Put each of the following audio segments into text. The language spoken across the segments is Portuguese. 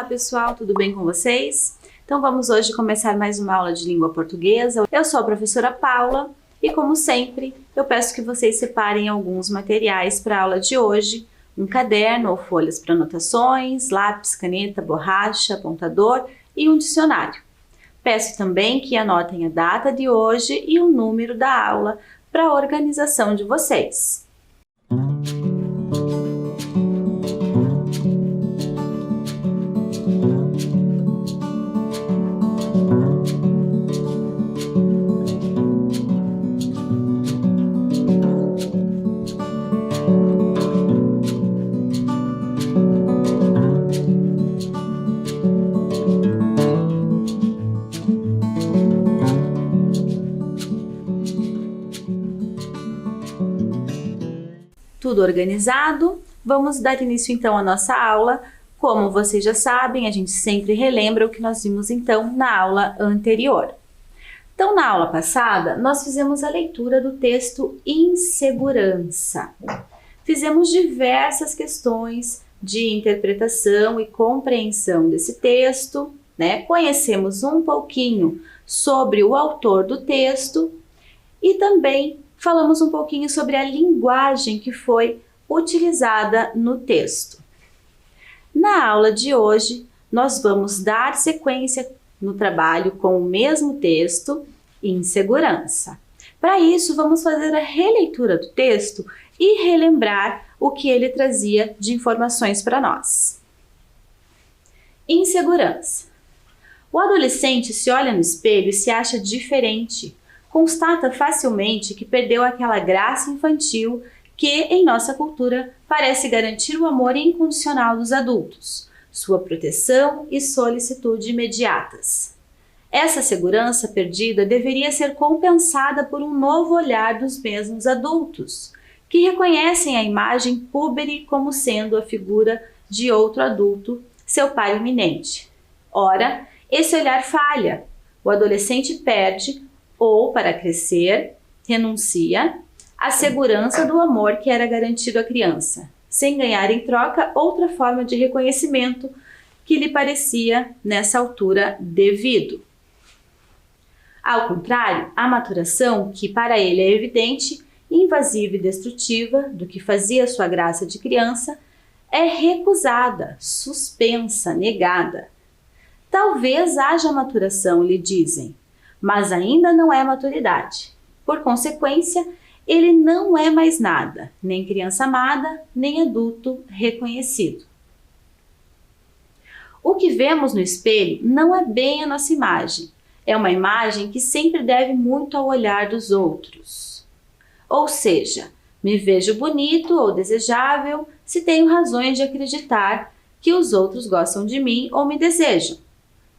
pessoal, tudo bem com vocês? Então vamos hoje começar mais uma aula de língua portuguesa. Eu sou a professora Paula e, como sempre, eu peço que vocês separem alguns materiais para a aula de hoje, um caderno ou folhas para anotações, lápis, caneta, borracha, apontador e um dicionário. Peço também que anotem a data de hoje e o número da aula para a organização de vocês. Tudo organizado? Vamos dar início então à nossa aula. Como vocês já sabem, a gente sempre relembra o que nós vimos então na aula anterior. Então, na aula passada, nós fizemos a leitura do texto Insegurança. Fizemos diversas questões de interpretação e compreensão desse texto, né? Conhecemos um pouquinho sobre o autor do texto e também falamos um pouquinho sobre a linguagem que foi utilizada no texto. Na aula de hoje, nós vamos dar sequência no trabalho com o mesmo texto, Insegurança. Para isso, vamos fazer a releitura do texto e relembrar o que ele trazia de informações para nós. Insegurança. O adolescente se olha no espelho e se acha diferente. Constata facilmente que perdeu aquela graça infantil que, em nossa cultura, parece garantir o amor incondicional dos adultos, sua proteção e solicitude imediatas. Essa segurança perdida deveria ser compensada por um novo olhar dos mesmos adultos, que reconhecem a imagem púbere como sendo a figura de outro adulto, seu pai iminente. Ora, esse olhar falha. O adolescente perde, ou, para crescer, renuncia à segurança do amor que era garantido à criança, sem ganhar em troca outra forma de reconhecimento que lhe parecia, nessa altura, devido. Ao contrário, a maturação, que para ele é evidente, invasiva e destrutiva do que fazia sua graça de criança, é recusada, suspensa, negada. Talvez haja maturação, lhe dizem, mas ainda não é maturidade. Por consequência, ele não é mais nada, nem criança amada, nem adulto reconhecido. O que vemos no espelho não é bem a nossa imagem. É uma imagem que sempre deve muito ao olhar dos outros. Ou seja, me vejo bonito ou desejável se tenho razões de acreditar que os outros gostam de mim ou me desejam.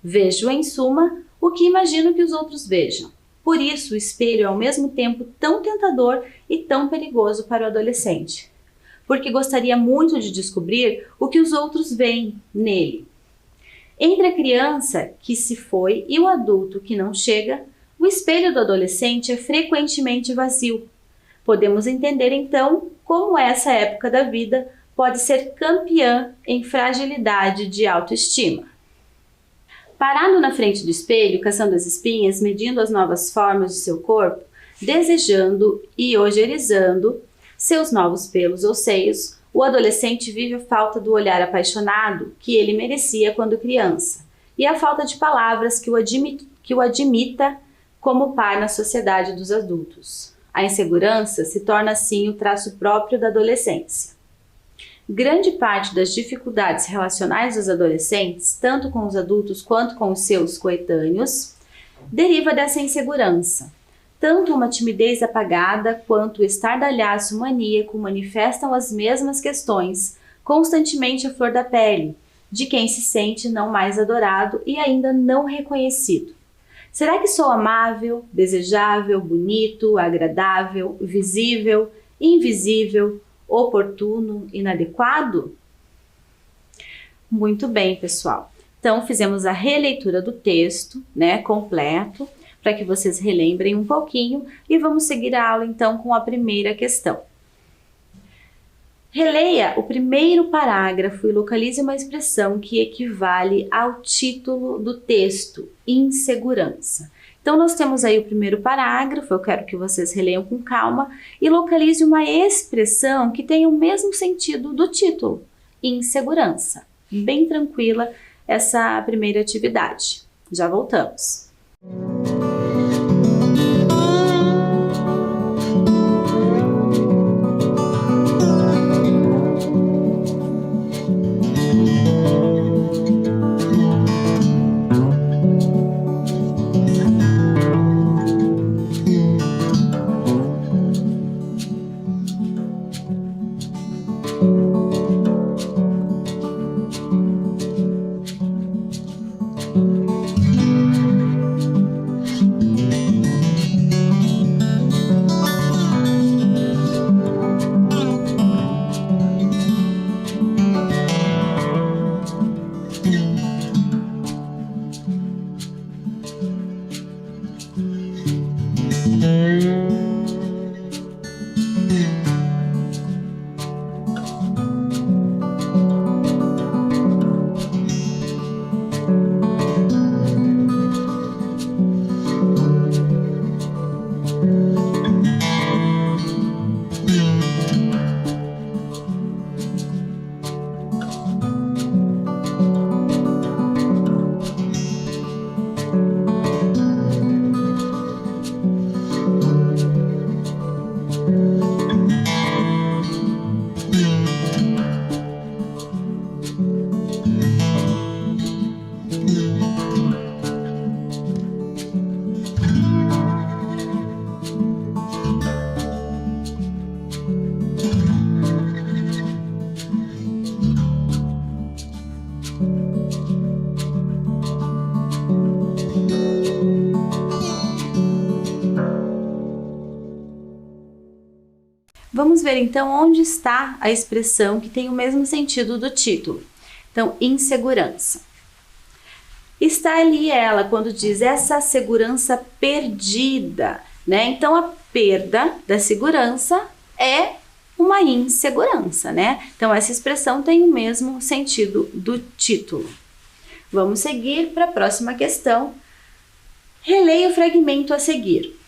Vejo, em suma, o que imagino que os outros vejam. Por isso, o espelho é ao mesmo tempo tão tentador e tão perigoso para o adolescente, porque gostaria muito de descobrir o que os outros veem nele. Entre a criança que se foi e o adulto que não chega, o espelho do adolescente é frequentemente vazio. Podemos entender então como essa época da vida pode ser campeã em fragilidade de autoestima. Parado na frente do espelho, caçando as espinhas, medindo as novas formas de seu corpo, desejando e ojerizando seus novos pelos ou seios, o adolescente vive a falta do olhar apaixonado que ele merecia quando criança e a falta de palavras que o admita como par na sociedade dos adultos. A insegurança se torna assim o traço próprio da adolescência. Grande parte das dificuldades relacionais dos adolescentes, tanto com os adultos quanto com os seus coetâneos, deriva dessa insegurança. Tanto uma timidez apagada quanto o estardalhaço maníaco manifestam as mesmas questões, constantemente à flor da pele, de quem se sente não mais adorado e ainda não reconhecido. Será que sou amável, desejável, bonito, agradável, visível, invisível, oportuno, inadequado? Muito bem, pessoal. Então, fizemos a releitura do texto, né, completo, para que vocês relembrem um pouquinho e vamos seguir a aula, então, com a primeira questão. Releia o primeiro parágrafo e localize uma expressão que equivale ao título do texto, insegurança. Então, nós temos aí o primeiro parágrafo, eu quero que vocês releiam com calma e localize uma expressão que tenha o mesmo sentido do título, insegurança. Bem tranquila essa primeira atividade. Já voltamos. Vamos ver então onde está a expressão que tem o mesmo sentido do título. Então, insegurança. Está ali ela quando diz essa segurança perdida, né? Então, a perda da segurança é uma insegurança, né? Então, essa expressão tem o mesmo sentido do título. Vamos seguir para a próxima questão. Releia o fragmento a seguir.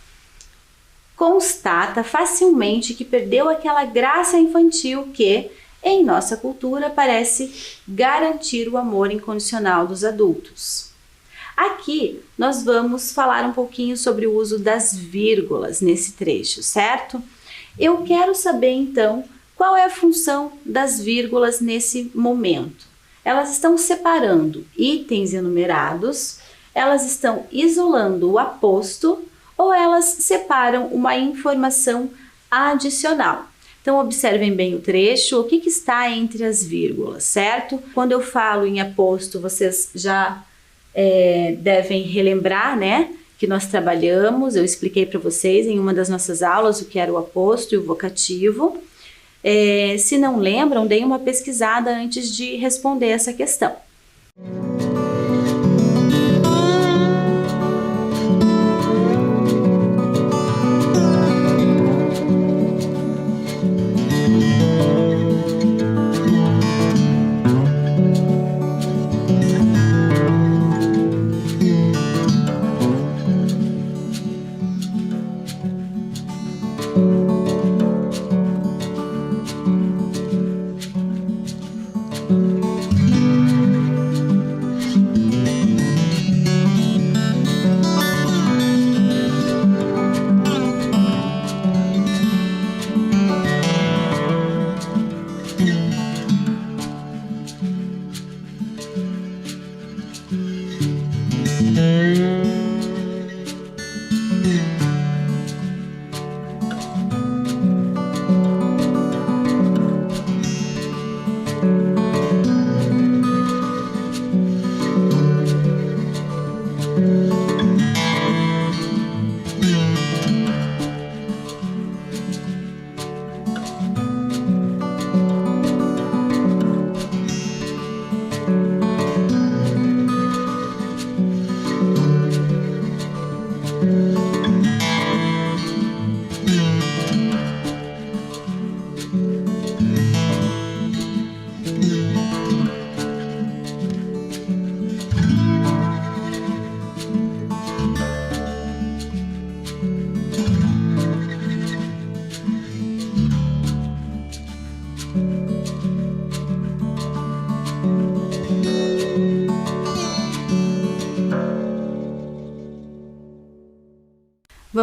Constata facilmente que perdeu aquela graça infantil que, em nossa cultura, parece garantir o amor incondicional dos adultos. Aqui nós vamos falar um pouquinho sobre o uso das vírgulas nesse trecho, certo? Eu quero saber então qual é a função das vírgulas nesse momento. Elas estão separando itens enumerados, elas estão isolando o aposto ou elas separam uma informação adicional. Então, observem bem o trecho, o que está entre as vírgulas, certo? Quando eu falo em aposto, vocês já devem relembrar, né? Que nós trabalhamos, eu expliquei para vocês em uma das nossas aulas o que era o aposto e o vocativo. Se não lembram, deem uma pesquisada antes de responder essa questão.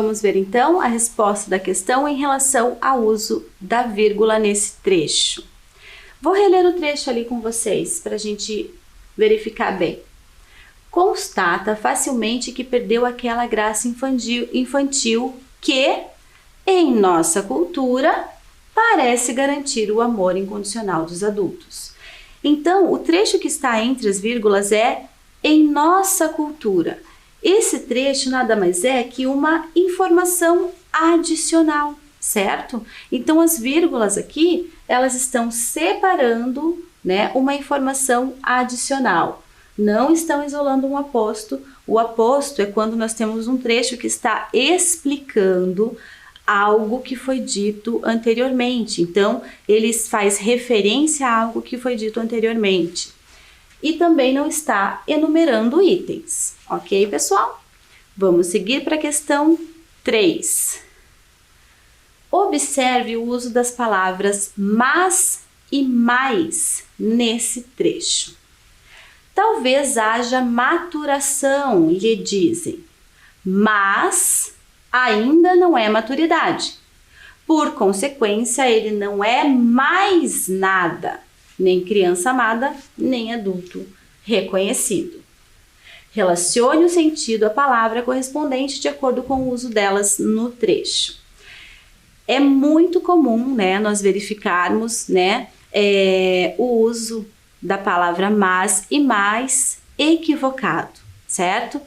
Vamos ver então a resposta da questão em relação ao uso da vírgula nesse trecho. Vou reler o trecho ali com vocês para a gente verificar bem. Constata facilmente que perdeu aquela graça infantil que, em nossa cultura, parece garantir o amor incondicional dos adultos. Então, o trecho que está entre as vírgulas é em nossa cultura. Esse trecho nada mais é que uma informação adicional, certo? Então, as vírgulas aqui, elas estão separando, né, uma informação adicional. Não estão isolando um aposto. O aposto é quando nós temos um trecho que está explicando algo que foi dito anteriormente. Então, ele faz referência a algo que foi dito anteriormente. E também não está enumerando itens. Ok, pessoal? Vamos seguir para a questão 3. Observe o uso das palavras mas e mais nesse trecho. Talvez haja maturação, lhe dizem, mas ainda não é maturidade. Por consequência, ele não é mais nada, nem criança amada, nem adulto reconhecido. Relacione o sentido à palavra correspondente de acordo com o uso delas no trecho. É muito comum, né, nós verificarmos, né, o uso da palavra mas e mais equivocado, certo?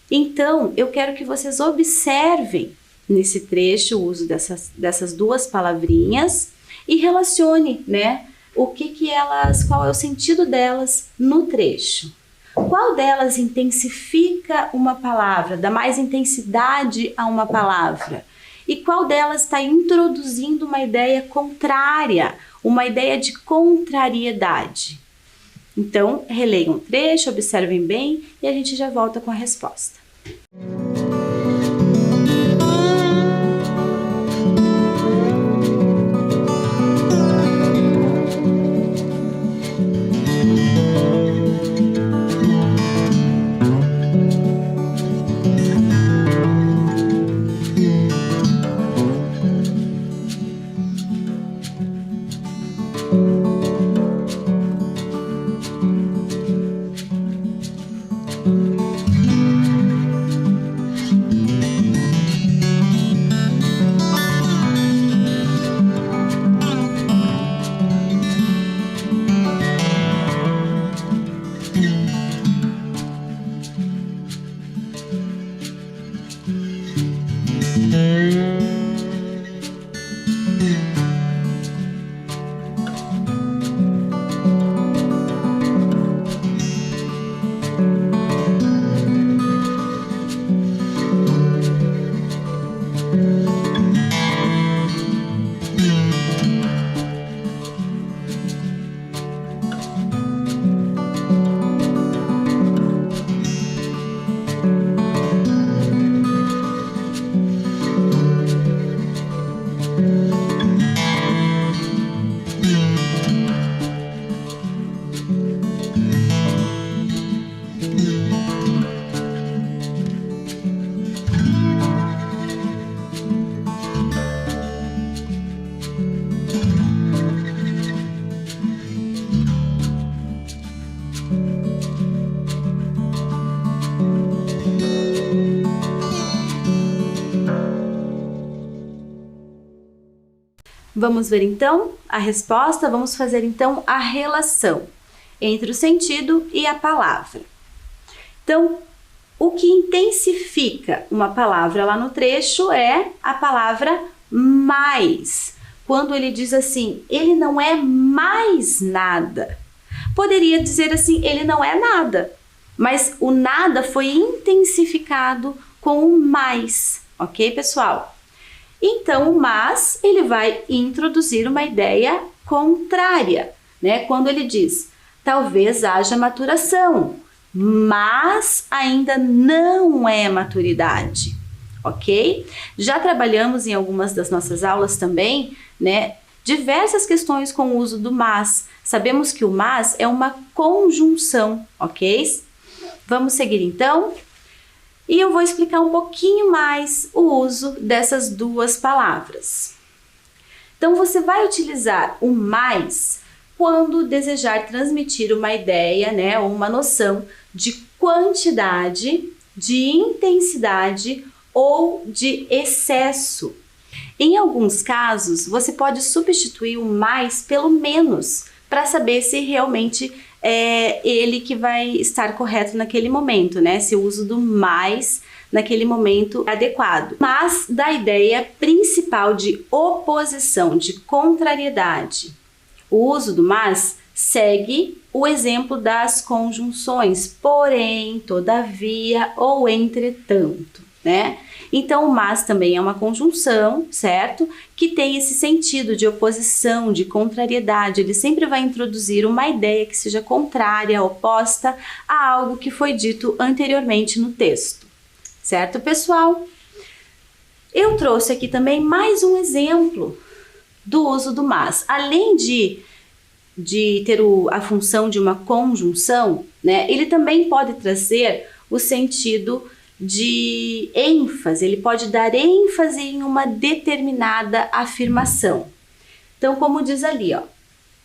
Então, eu quero que vocês observem nesse trecho o uso dessas duas palavrinhas e relacione, né, qual é o sentido delas no trecho. Qual delas intensifica uma palavra, dá mais intensidade a uma palavra? E qual delas está introduzindo uma ideia contrária, uma ideia de contrariedade? Então, releiam o trecho, observem bem e a gente já volta com a resposta. Vamos ver então a resposta, vamos fazer então a relação entre o sentido e a palavra. Então, o que intensifica uma palavra lá no trecho é a palavra mais. Quando ele diz assim, ele não é mais nada. Poderia dizer assim, ele não é nada. Mas o nada foi intensificado com o mais, ok, pessoal? Então, o mas, ele vai introduzir uma ideia contrária, né? Quando ele diz, talvez haja maturação, mas ainda não é maturidade, ok? Já trabalhamos em algumas das nossas aulas também, né? Diversas questões com o uso do mas. Sabemos que o mas é uma conjunção, ok? Vamos seguir então? E eu vou explicar um pouquinho mais o uso dessas duas palavras. Então, você vai utilizar o mais quando desejar transmitir uma ideia, né, ou uma noção de quantidade, de intensidade ou de excesso. Em alguns casos, você pode substituir o mais pelo menos para saber se realmente é ele que vai estar correto naquele momento, né? Se o uso do mais naquele momento é adequado. Mas da ideia principal de oposição, de contrariedade, o uso do mas segue o exemplo das conjunções, porém, todavia ou entretanto, né? Então, o mas também é uma conjunção, certo? Que tem esse sentido de oposição, de contrariedade. Ele sempre vai introduzir uma ideia que seja contrária, oposta a algo que foi dito anteriormente no texto. Certo, pessoal? Eu trouxe aqui também mais um exemplo do uso do mas. Além de ter a função de uma conjunção, né? Ele também pode trazer o sentido de ênfase, ele pode dar ênfase em uma determinada afirmação. Então, como diz ali, ó,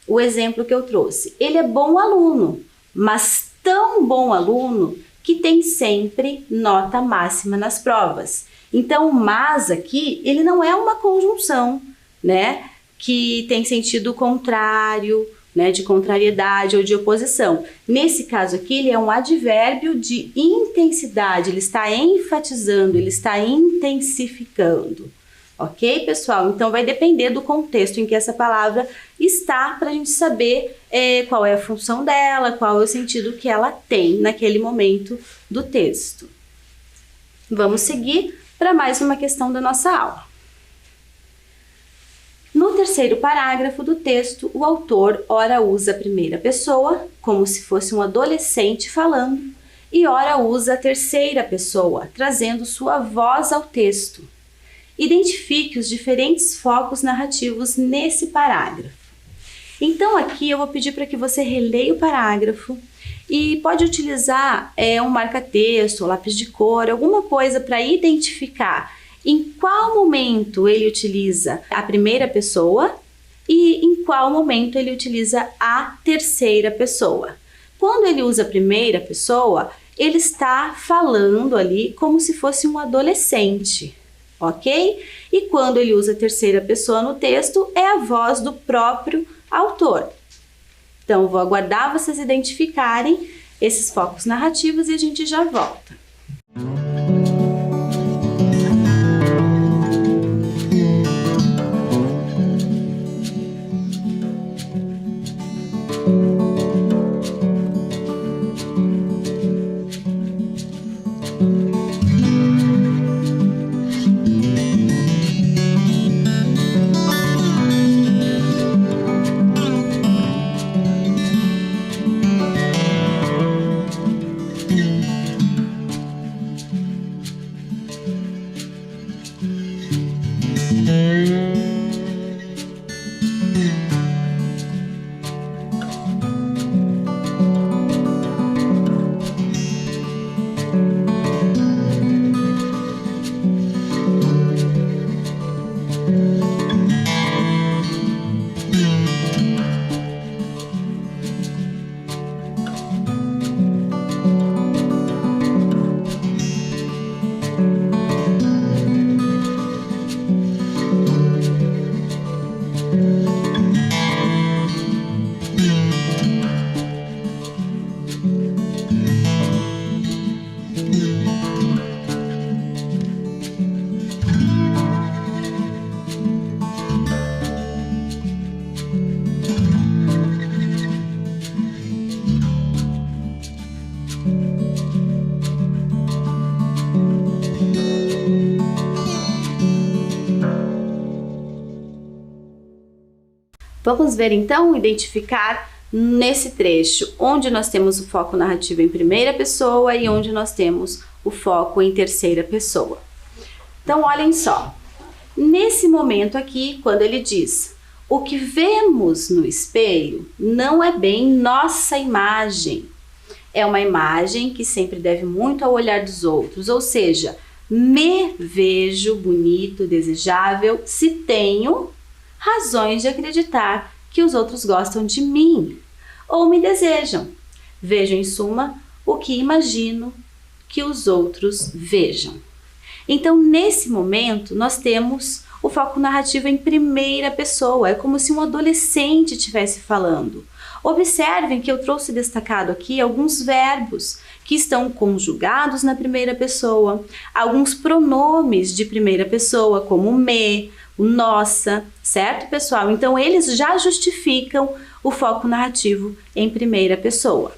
o exemplo que eu trouxe, ele é bom aluno, mas tão bom aluno que tem sempre nota máxima nas provas. Então, o mas aqui, ele não é uma conjunção, né, que tem sentido contrário, né, de contrariedade ou de oposição. Nesse caso aqui, ele é um advérbio de intensidade, ele está enfatizando, ele está intensificando. Ok, pessoal? Então, vai depender do contexto em que essa palavra está para a gente saber qual é a função dela, qual é o sentido que ela tem naquele momento do texto. Vamos seguir para mais uma questão da nossa aula. No terceiro parágrafo do texto, o autor ora usa a primeira pessoa, como se fosse um adolescente falando, e ora usa a terceira pessoa, trazendo sua voz ao texto. Identifique os diferentes focos narrativos nesse parágrafo. Então, aqui eu vou pedir para que você releia o parágrafo e pode utilizar um marca-texto, lápis de cor, alguma coisa para identificar em qual momento ele utiliza a primeira pessoa e em qual momento ele utiliza a terceira pessoa. Quando ele usa a primeira pessoa, ele está falando ali como se fosse um adolescente, ok? E quando ele usa a terceira pessoa no texto, é a voz do próprio autor. Então, vou aguardar vocês identificarem esses focos narrativos e a gente já volta. Vamos ver então, identificar nesse trecho onde nós temos o foco narrativo em primeira pessoa e onde nós temos o foco em terceira pessoa. Então, olhem só. Nesse momento aqui, quando ele diz: o que vemos no espelho não é bem nossa imagem. É uma imagem que sempre deve muito ao olhar dos outros, ou seja, me vejo bonito, desejável, se tenho razões de acreditar que os outros gostam de mim ou me desejam. Vejo, em suma, o que imagino que os outros vejam. Então, nesse momento, nós temos o foco narrativo em primeira pessoa. É como se um adolescente estivesse falando. Observem que eu trouxe destacado aqui alguns verbos que estão conjugados na primeira pessoa, alguns pronomes de primeira pessoa, como me, o nossa, certo, pessoal? Então, eles já justificam o foco narrativo em primeira pessoa.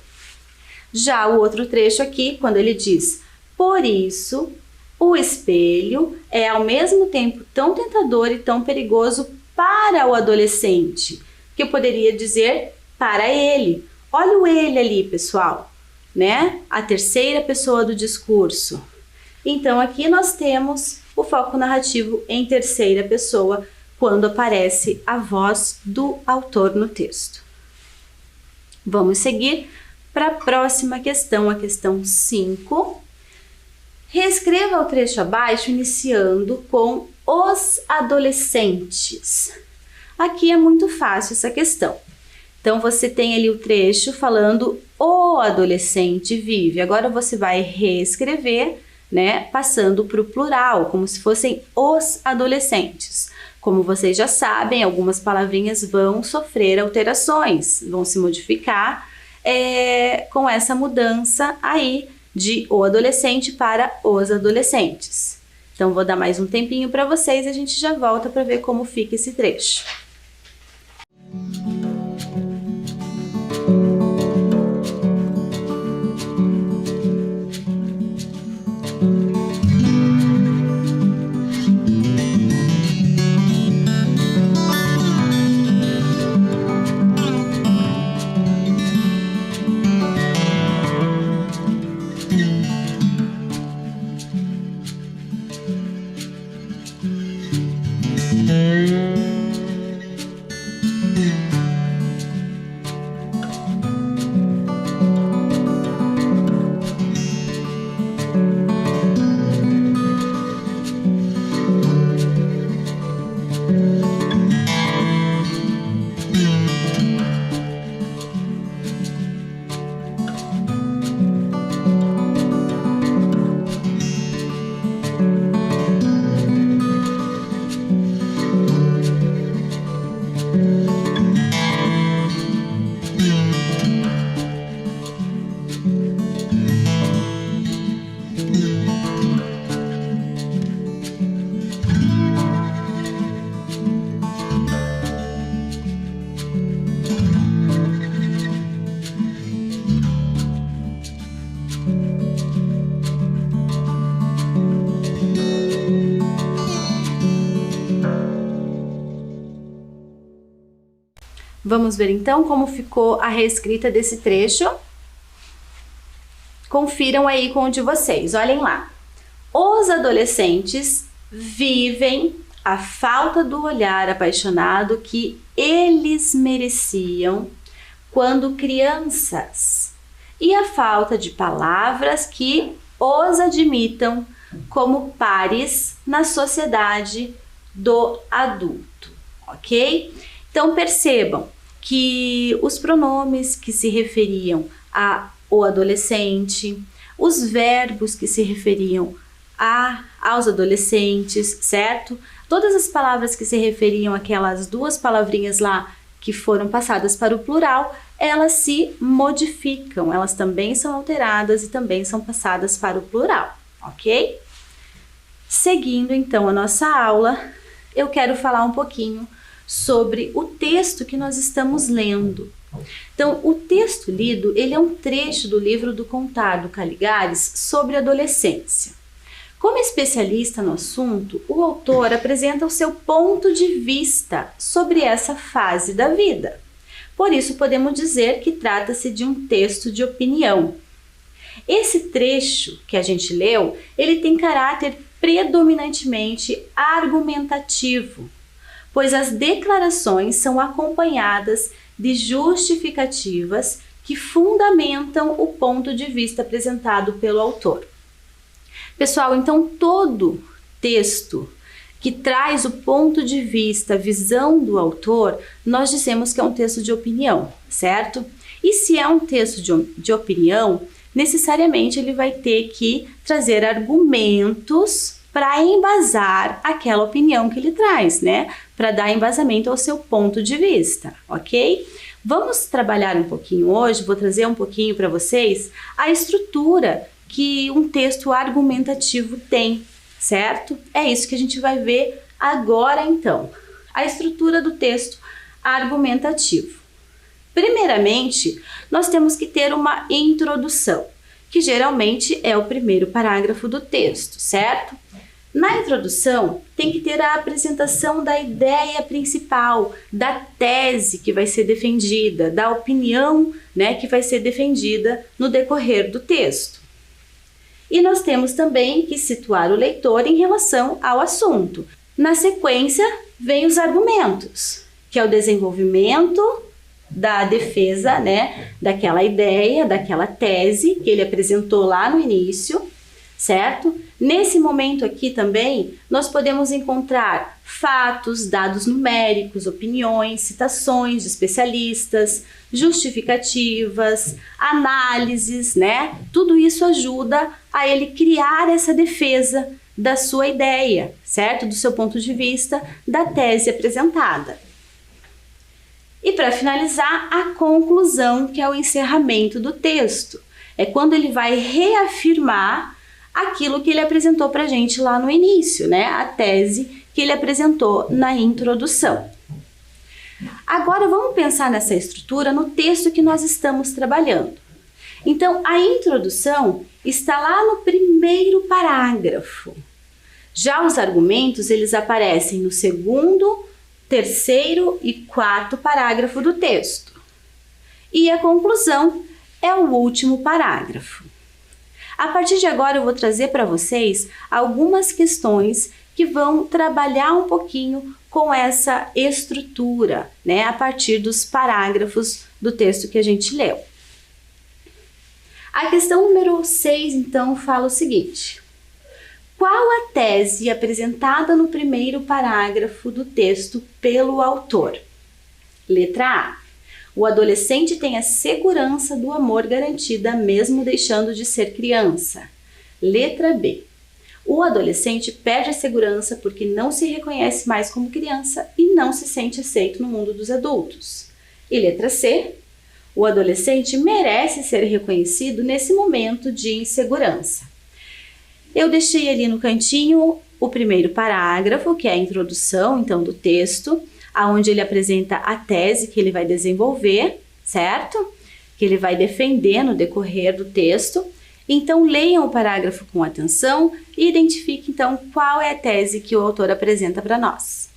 Já o outro trecho aqui, quando ele diz, por isso, o espelho é ao mesmo tempo tão tentador e tão perigoso para o adolescente, que eu poderia dizer para ele. Olha o ele ali, pessoal, né? A terceira pessoa do discurso. Então, aqui nós temos o foco narrativo em terceira pessoa, quando aparece a voz do autor no texto. Vamos seguir para a próxima questão, a questão 5. Reescreva o trecho abaixo, iniciando com os adolescentes. Aqui é muito fácil essa questão. Então, você tem ali o trecho falando o adolescente vive. Agora você vai reescrever, né, passando para o plural, como se fossem os adolescentes. Como vocês já sabem, algumas palavrinhas vão sofrer alterações, vão se modificar com essa mudança aí de o adolescente para os adolescentes. Então, vou dar mais um tempinho para vocês e a gente já volta para ver como fica esse trecho. Vamos ver então como ficou a reescrita desse trecho. Confiram aí com o de vocês, olhem lá. Os adolescentes vivem a falta do olhar apaixonado que eles mereciam quando crianças e a falta de palavras que os admitam como pares na sociedade do adulto, ok? Então percebam que os pronomes que se referiam ao adolescente, os verbos que se referiam aos adolescentes, certo? Todas as palavras que se referiam àquelas duas palavrinhas lá que foram passadas para o plural, elas se modificam, elas também são alteradas e também são passadas para o plural, ok? Seguindo então a nossa aula, eu quero falar um pouquinho sobre o texto que nós estamos lendo. Então, o texto lido, ele é um trecho do livro do Contar do Caligares sobre adolescência. Como especialista no assunto, o autor apresenta o seu ponto de vista sobre essa fase da vida. Por isso, podemos dizer que trata-se de um texto de opinião. Esse trecho que a gente leu, ele tem caráter predominantemente argumentativo, pois as declarações são acompanhadas de justificativas que fundamentam o ponto de vista apresentado pelo autor. Pessoal, então todo texto que traz o ponto de vista, a visão do autor, nós dizemos que é um texto de opinião, certo? E se é um texto de opinião, necessariamente ele vai ter que trazer argumentos para embasar aquela opinião que ele traz, né? Para dar embasamento ao seu ponto de vista, ok? Vamos trabalhar um pouquinho hoje, vou trazer um pouquinho para vocês a estrutura que um texto argumentativo tem, certo? É isso que a gente vai ver agora então, a estrutura do texto argumentativo. Primeiramente, nós temos que ter uma introdução, que geralmente é o primeiro parágrafo do texto, certo? Na introdução, tem que ter a apresentação da ideia principal, da tese que vai ser defendida, da opinião, né, que vai ser defendida no decorrer do texto. E nós temos também que situar o leitor em relação ao assunto. Na sequência, vem os argumentos, que é o desenvolvimento da defesa, né, daquela ideia, daquela tese que ele apresentou lá no início, certo? Nesse momento aqui também, nós podemos encontrar fatos, dados numéricos, opiniões, citações de especialistas, justificativas, análises, né? Tudo isso ajuda a ele criar essa defesa da sua ideia, certo? Do seu ponto de vista, da tese apresentada. E para finalizar, a conclusão, que é o encerramento do texto. É quando ele vai reafirmar aquilo que ele apresentou para a gente lá no início, né? A tese que ele apresentou na introdução. Agora vamos pensar nessa estrutura no texto que nós estamos trabalhando. Então, a introdução está lá no primeiro parágrafo. Já os argumentos, eles aparecem no segundo, terceiro e quarto parágrafo do texto. E a conclusão é o último parágrafo. A partir de agora eu vou trazer para vocês algumas questões que vão trabalhar um pouquinho com essa estrutura, né, a partir dos parágrafos do texto que a gente leu. A questão número 6, então, fala o seguinte: qual a tese apresentada no primeiro parágrafo do texto pelo autor? Letra A. O adolescente tem a segurança do amor garantida mesmo deixando de ser criança. Letra B. O adolescente perde a segurança porque não se reconhece mais como criança e não se sente aceito no mundo dos adultos. E letra C. O adolescente merece ser reconhecido nesse momento de insegurança. Eu deixei ali no cantinho o primeiro parágrafo, que é a introdução, então, do texto, aonde ele apresenta a tese que ele vai desenvolver, certo? Que ele vai defender no decorrer do texto. Então, leiam o parágrafo com atenção e identifiquem, então, qual é a tese que o autor apresenta para nós.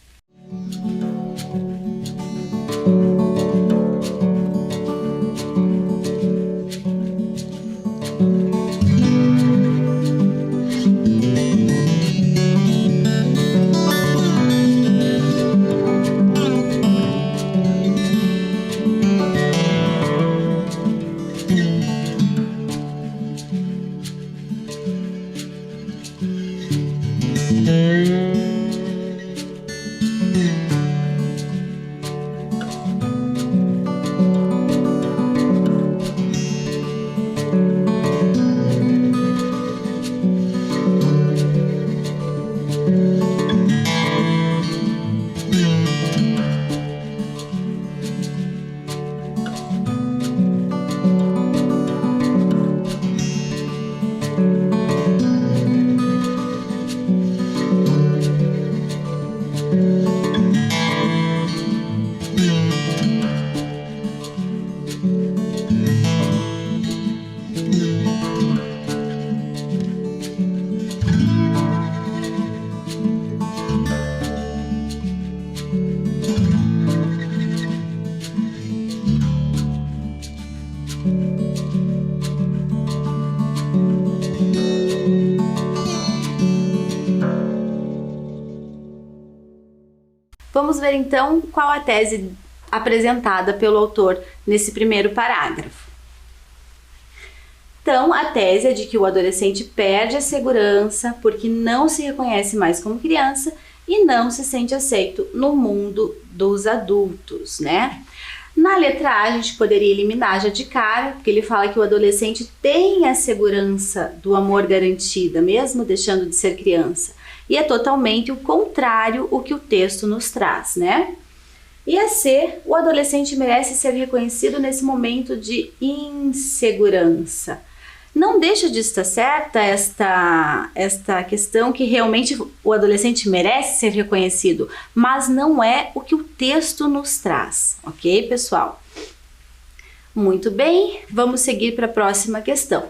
Vamos ver então qual a tese apresentada pelo autor nesse primeiro parágrafo. Então, a tese é de que o adolescente perde a segurança porque não se reconhece mais como criança e não se sente aceito no mundo dos adultos, né? Na letra A, a gente poderia eliminar já de cara, porque ele fala que o adolescente tem a segurança do amor garantida, mesmo deixando de ser criança. E é totalmente o contrário o que o texto nos traz, né? E a C, o adolescente merece ser reconhecido nesse momento de insegurança. Não deixa de estar certa esta questão que realmente o adolescente merece ser reconhecido, mas não é o que o texto nos traz, ok, pessoal? Muito bem, vamos seguir para a próxima questão.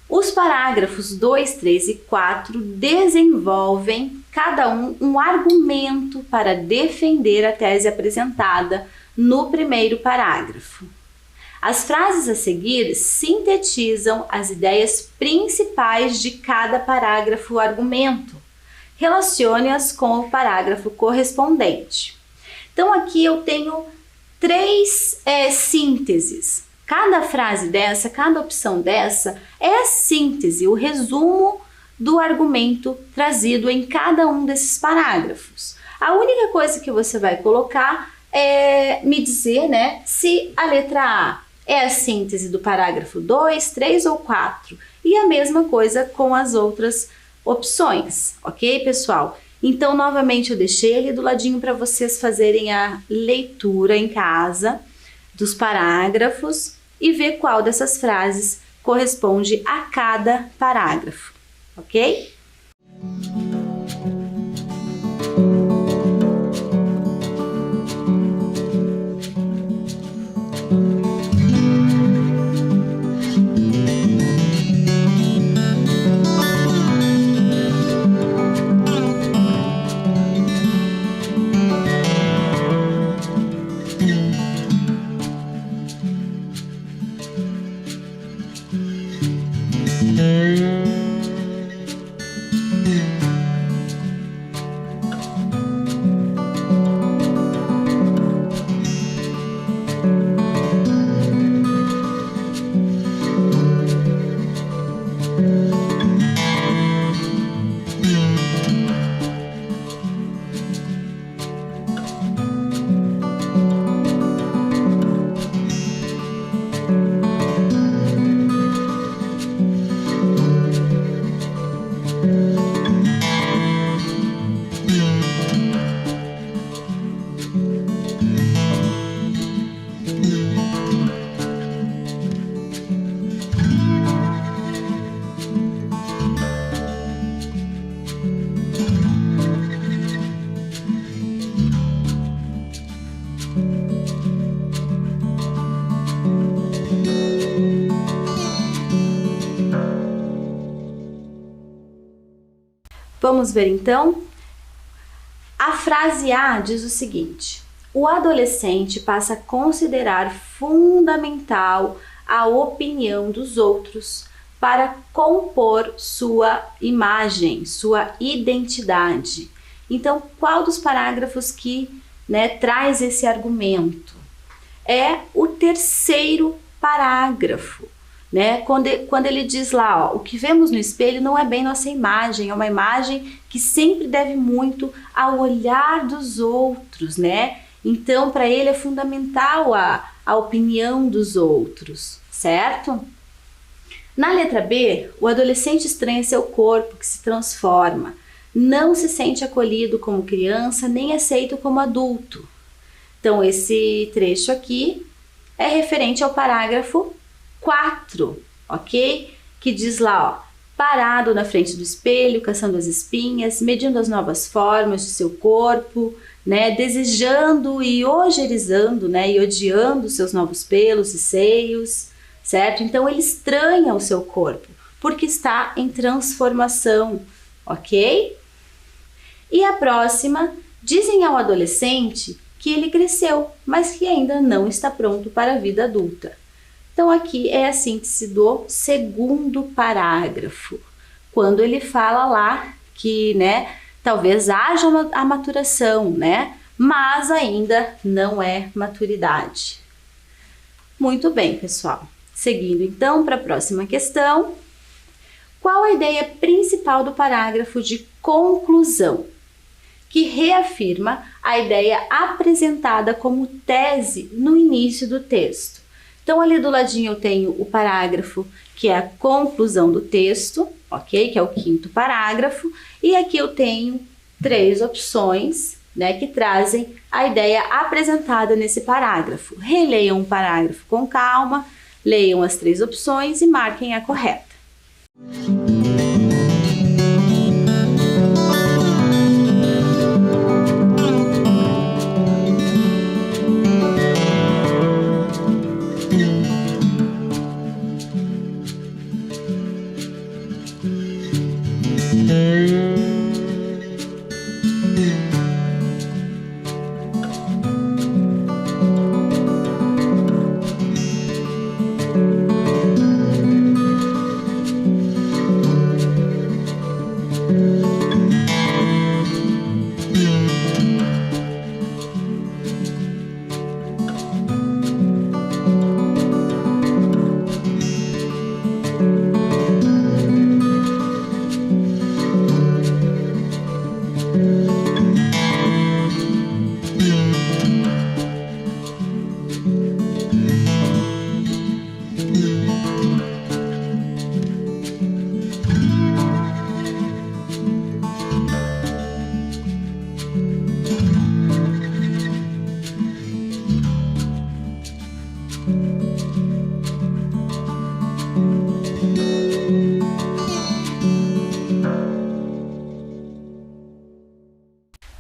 Os parágrafos 2, 3 e 4 desenvolvem cada um argumento para defender a tese apresentada no primeiro parágrafo. As frases a seguir sintetizam as ideias principais de cada parágrafo argumento. Relacione-as com o parágrafo correspondente. Então, aqui eu tenho três sínteses. Cada frase dessa, cada opção dessa é a síntese, o resumo do argumento trazido em cada um desses parágrafos. A única coisa que você vai colocar é me dizer, né, se a letra A é a síntese do parágrafo 2, 3 ou 4. E a mesma coisa com as outras opções, ok, pessoal? Então, novamente, eu deixei ali do ladinho para vocês fazerem a leitura em casa dos parágrafos e ver qual dessas frases corresponde a cada parágrafo, ok? Vamos ver então? A frase A diz o seguinte: o adolescente passa a considerar fundamental a opinião dos outros para compor sua imagem, sua identidade. Então, qual dos parágrafos que traz esse argumento? É o terceiro parágrafo. Quando ele diz lá, ó, o que vemos no espelho não é bem nossa imagem, é uma imagem que sempre deve muito ao olhar dos outros, né? Então, para ele é fundamental a opinião dos outros, certo? Na letra B, o adolescente estranha seu corpo que se transforma, não se sente acolhido como criança, nem aceito como adulto. Então, esse trecho aqui é referente ao parágrafo 4, ok? Que diz lá, ó, parado na frente do espelho, caçando as espinhas, medindo as novas formas de seu corpo, desejando e ogerizando, e odiando seus novos pelos e seios, certo? Então ele estranha o seu corpo, porque está em transformação, ok? E a próxima, dizem ao adolescente que ele cresceu, mas que ainda não está pronto para a vida adulta. Então, aqui é a síntese do segundo parágrafo, quando ele fala lá que, talvez haja a maturação, mas ainda não é maturidade. Muito bem, pessoal. Seguindo então para a próxima questão. Qual a ideia principal do parágrafo de conclusão, que reafirma a ideia apresentada como tese no início do texto? Então, ali do ladinho eu tenho o parágrafo, que é a conclusão do texto, ok? Que é o 5º parágrafo. E aqui eu tenho 3 opções, né, que trazem a ideia apresentada nesse parágrafo. Releiam o parágrafo com calma, leiam as 3 opções e marquem a correta.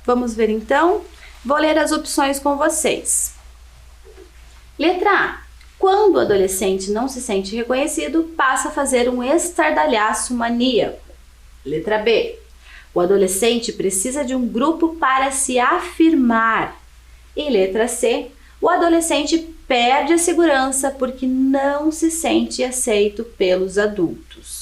Vamos ver então? Vou ler as opções com vocês. Letra A. Quando o adolescente não se sente reconhecido, passa a fazer um estardalhaço maníaco. Letra B. O adolescente precisa de um grupo para se afirmar. E letra C. O adolescente perde a segurança porque não se sente aceito pelos adultos.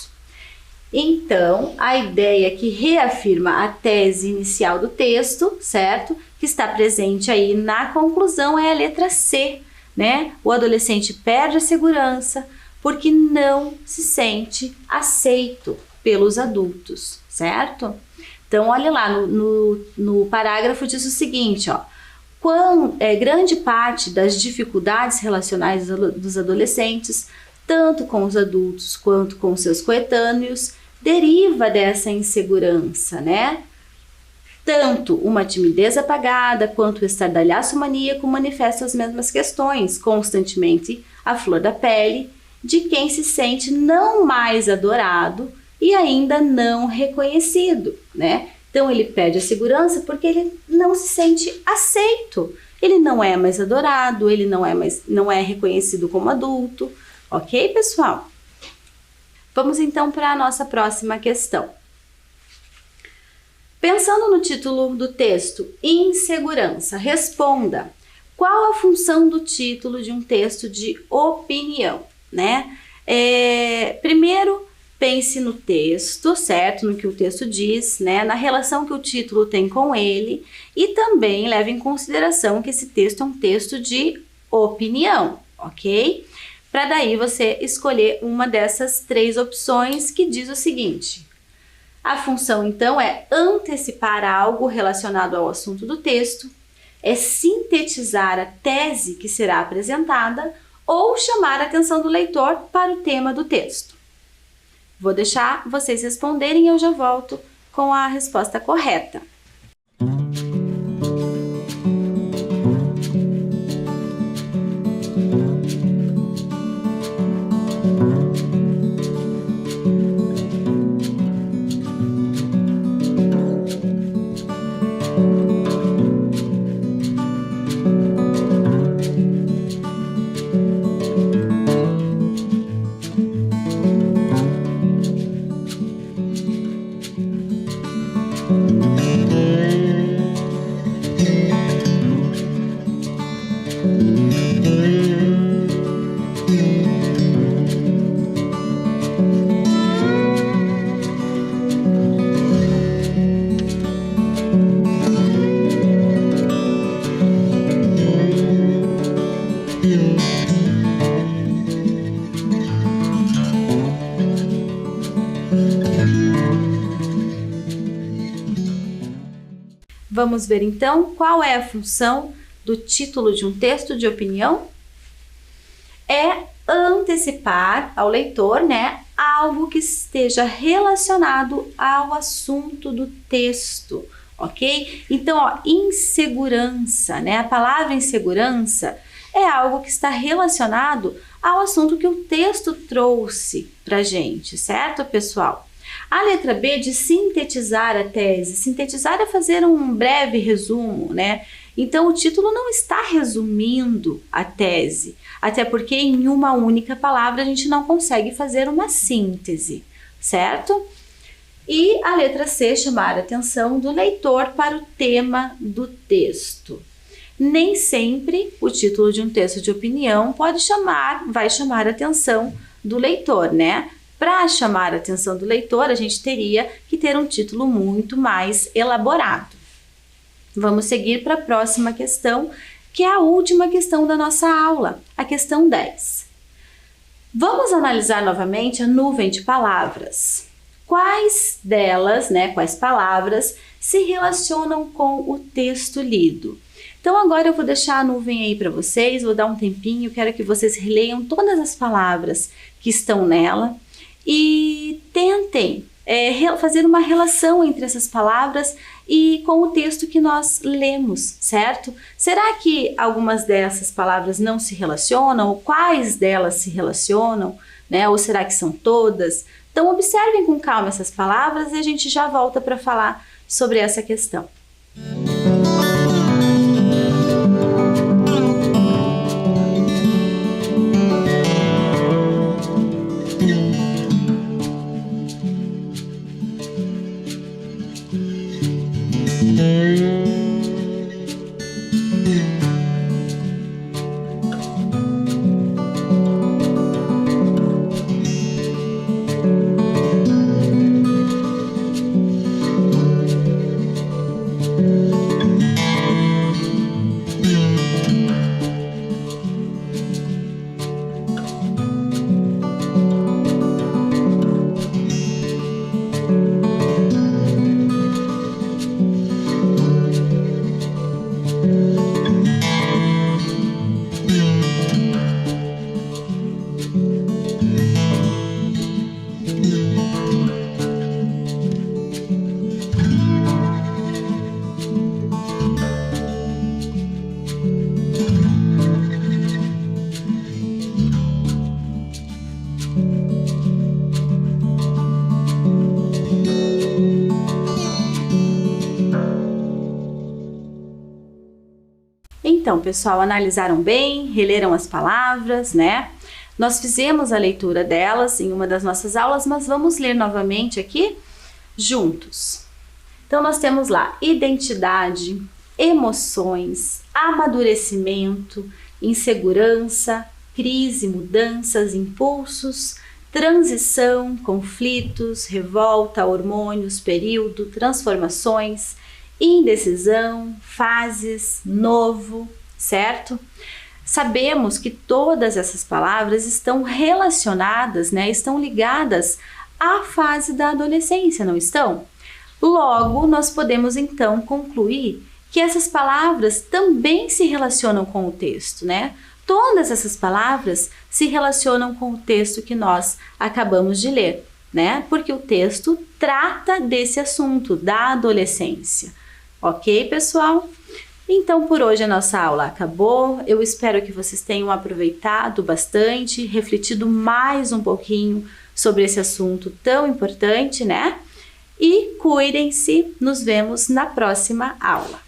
Então, a ideia que reafirma a tese inicial do texto, certo? Que está presente aí na conclusão é a letra C, né? O adolescente perde a segurança porque não se sente aceito pelos adultos, certo? Então, olha lá, no parágrafo diz o seguinte, ó. Grande parte das dificuldades relacionais dos adolescentes, tanto com os adultos quanto com seus coetâneos, deriva dessa insegurança, né? Tanto uma timidez apagada quanto o estardalhaço maníaco manifestam as mesmas questões, constantemente à flor da pele, de quem se sente não mais adorado e ainda não reconhecido, né? Então ele perde a segurança porque ele não se sente aceito, ele não é mais adorado, ele não é reconhecido como adulto, ok, pessoal? Vamos então para a nossa próxima questão. Pensando no título do texto, insegurança, responda: qual a função do título de um texto de opinião, né? Primeiro, pense no texto, certo? No que o texto diz, né? Na relação que o título tem com ele e também leve em consideração que esse texto é um texto de opinião, ok? Para daí você escolher uma dessas 3 opções que diz o seguinte: a função então é antecipar algo relacionado ao assunto do texto, é sintetizar a tese que será apresentada ou chamar a atenção do leitor para o tema do texto. Vou deixar vocês responderem e eu já volto com a resposta correta. Vamos ver então qual é a função do título de um texto de opinião? É antecipar ao leitor, né, algo que esteja relacionado ao assunto do texto, ok? Então, ó, insegurança, né? A palavra insegurança é algo que está relacionado ao assunto que o texto trouxe pra gente, certo, pessoal? A letra B de sintetizar a tese. Sintetizar é fazer um breve resumo, né? Então, o título não está resumindo a tese, até porque em uma única palavra a gente não consegue fazer uma síntese, certo? E a letra C, chamar a atenção do leitor para o tema do texto. Nem sempre o título de um texto de opinião vai chamar a atenção do leitor, né? Para chamar a atenção do leitor, a gente teria que ter um título muito mais elaborado. Vamos seguir para a próxima questão, que é a última questão da nossa aula, a questão 10. Vamos analisar novamente a nuvem de palavras. Quais delas, quais palavras se relacionam com o texto lido? Então agora eu vou deixar a nuvem aí para vocês, vou dar um tempinho, quero que vocês releiam todas as palavras que estão nela e tentem fazer uma relação entre essas palavras e com o texto que nós lemos, certo? Será que algumas dessas palavras não se relacionam? Ou quais delas se relacionam? Ou será que são todas? Então observem com calma essas palavras e a gente já volta para falar sobre essa questão. Então, pessoal, analisaram bem, releram as palavras, né? Nós fizemos a leitura delas em uma das nossas aulas, mas vamos ler novamente aqui juntos. Então, nós temos lá identidade, emoções, amadurecimento, insegurança, crise, mudanças, impulsos, transição, conflitos, revolta, hormônios, período, transformações, indecisão, fases, novo, certo? Sabemos que todas essas palavras estão relacionadas, estão ligadas à fase da adolescência, não estão? Logo, nós podemos então concluir que essas palavras também se relacionam com o texto, Todas essas palavras se relacionam com o texto que nós acabamos de ler, Porque o texto trata desse assunto, da adolescência. Ok, pessoal? Então, por hoje a nossa aula acabou. Eu espero que vocês tenham aproveitado bastante, refletido mais um pouquinho sobre esse assunto tão importante, E cuidem-se, nos vemos na próxima aula.